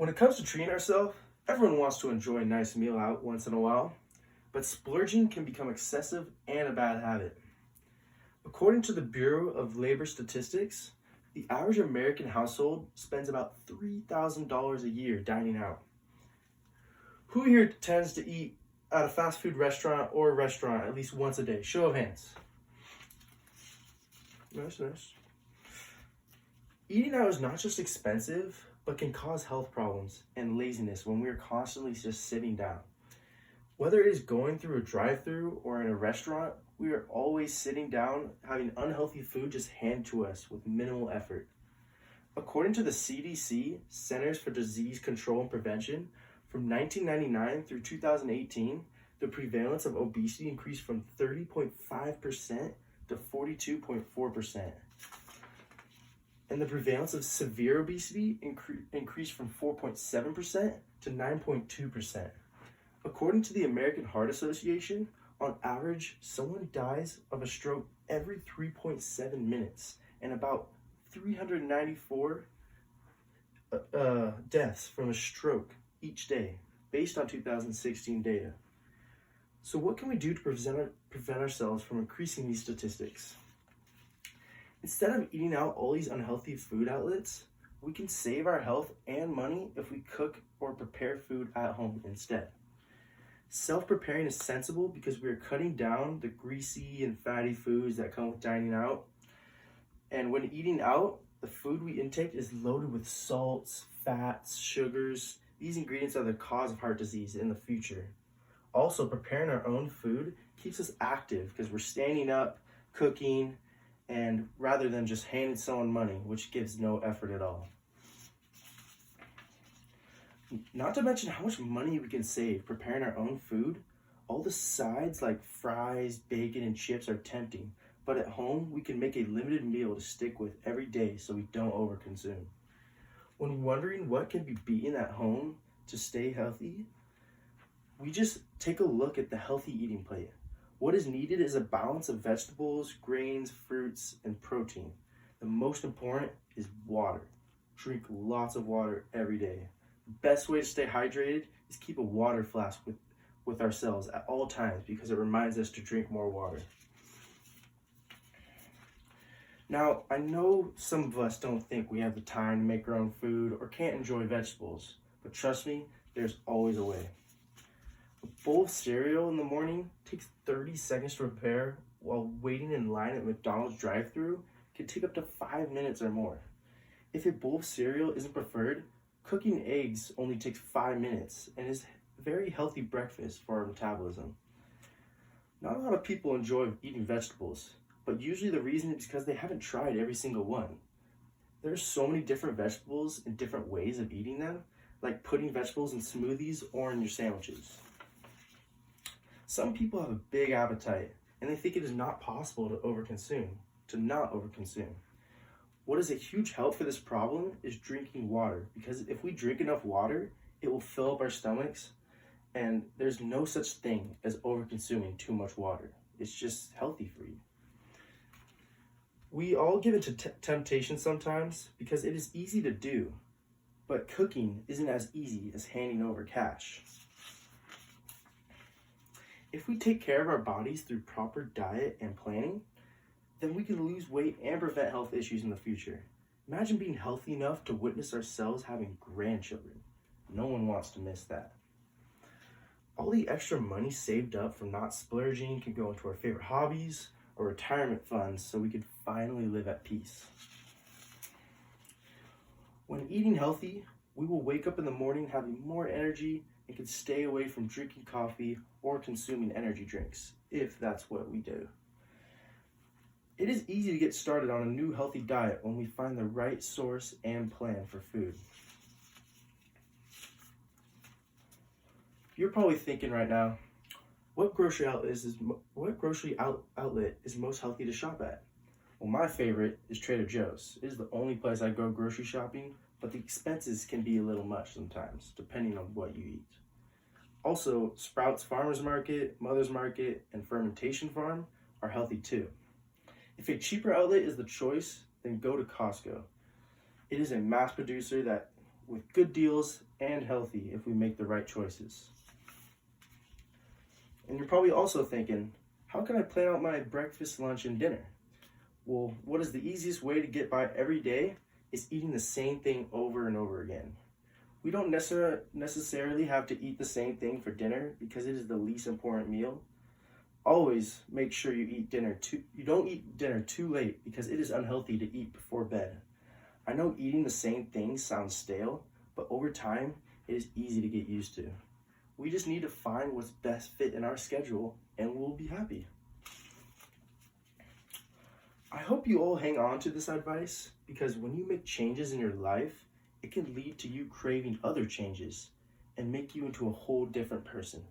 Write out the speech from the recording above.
When it comes to treating ourselves, everyone wants to enjoy a nice meal out once in a while, but splurging can become excessive and a bad habit. According to the Bureau of Labor Statistics, the average American household spends about $3,000 a year dining out. Who here tends to eat at a fast food restaurant or a restaurant at least once a day? Show of hands. Nice. Eating out is not just expensive, but can cause health problems and laziness when we are constantly just sitting down. Whether it is going through a drive-thru or in a restaurant, we are always sitting down, having unhealthy food just handed to us with minimal effort. According to the CDC, Centers for Disease Control and Prevention, from 1999 through 2018, the prevalence of obesity increased from 30.5% to 42.4%. And the prevalence of severe obesity increased from 4.7% to 9.2%. According to the American Heart Association, on average, someone dies of a stroke every 3.7 minutes, and about 394 deaths from a stroke each day, based on 2016 data. So what can we do to prevent ourselves from increasing these statistics? Instead of eating out all these unhealthy food outlets, we can save our health and money if we cook or prepare food at home instead. Self-preparing is sensible because we are cutting down the greasy and fatty foods that come with dining out. And when eating out, the food we intake is loaded with salts, fats, sugars. These ingredients are the cause of heart disease in the future. Also, preparing our own food keeps us active because we're standing up, cooking, and rather than just handing someone money, which gives no effort at all. Not to mention how much money we can save preparing our own food. All the sides like fries, bacon, and chips are tempting, but at home we can make a limited meal to stick with every day so we don't overconsume. When wondering what can be beaten at home to stay healthy, we just take a look at the healthy eating plate. What is needed is a balance of vegetables, grains, fruits, and protein. The most important is water. Drink lots of water every day. The best way to stay hydrated is keep a water flask with ourselves at all times because it reminds us to drink more water. Now, I know some of us don't think we have the time to make our own food or can't enjoy vegetables, but trust me, there's always a way. A bowl of cereal in the morning takes 30 seconds to prepare, while waiting in line at McDonald's drive-thru can take up to 5 minutes or more. If a bowl of cereal isn't preferred, cooking eggs only takes 5 minutes and is a very healthy breakfast for our metabolism. Not a lot of people enjoy eating vegetables, but usually the reason is because they haven't tried every single one. There are so many different vegetables and different ways of eating them, like putting vegetables in smoothies or in your sandwiches. Some people have a big appetite and they think it is not possible to not overconsume. What is a huge help for this problem is drinking water, because if we drink enough water, it will fill up our stomachs, and there's no such thing as overconsuming too much water. It's just healthy for you. We all give into temptation sometimes because it is easy to do, but cooking isn't as easy as handing over cash. If we take care of our bodies through proper diet and planning, then we can lose weight and prevent health issues in the future. Imagine being healthy enough to witness ourselves having grandchildren. No one wants to miss that. All the extra money saved up from not splurging can go into our favorite hobbies or retirement funds so we could finally live at peace. When eating healthy, we will wake up in the morning having more energy and can stay away from drinking coffee or consuming energy drinks, if that's what we do. It is easy to get started on a new healthy diet when we find the right source and plan for food. You're probably thinking right now, what grocery outlet is most healthy to shop at? Well, my favorite is Trader Joe's. It is the only place I go grocery shopping, but the expenses can be a little much sometimes, depending on what you eat. Also, Sprouts Farmers Market, Mother's Market, and Fermentation Farm are healthy too. If a cheaper outlet is the choice, then go to Costco. It is a mass producer that with good deals and healthy if we make the right choices. And you're probably also thinking, how can I plan out my breakfast, lunch, and dinner? Well, what is the easiest way to get by every day is eating the same thing over and over again. We don't necessarily have to eat the same thing for dinner because it is the least important meal. Always make sure you don't eat dinner too late because it is unhealthy to eat before bed. I know eating the same thing sounds stale, but over time, it is easy to get used to. We just need to find what's best fit in our schedule and we'll be happy. I hope you all hang on to this advice because when you make changes in your life, it can lead to you craving other changes and make you into a whole different person.